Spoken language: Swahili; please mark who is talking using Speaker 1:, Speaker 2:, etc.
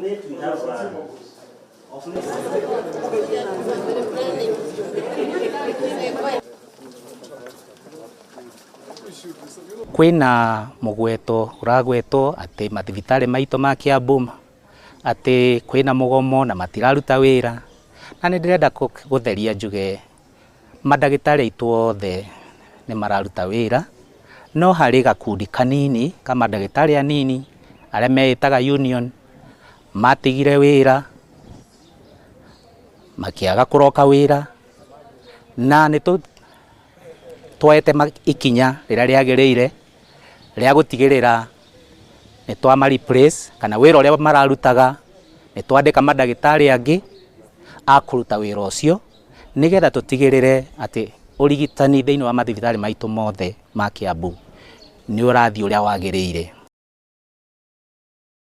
Speaker 1: late we have
Speaker 2: kwina mugweto uragweto ati mathibitari maito ma Kiambu ati kwina mugomo na matiraruta wira, na ni ndirenda gutheria njuge madagitari aitu othe ni mararuta wira, no hari gakundi kanini kama madagitari anini aria meitaga union matigire wira makiaga kuroka wira, na ni twaete ikinya rira riagirire ria gutigirira ni twama replace kana wira uria mararutaga ni twandika madagitari angi akuruta wira ucio nigetha tutigirire ati urigitani thiini wa mathibitari maitu mothe ma Kiambu ni urathi uria wagirire.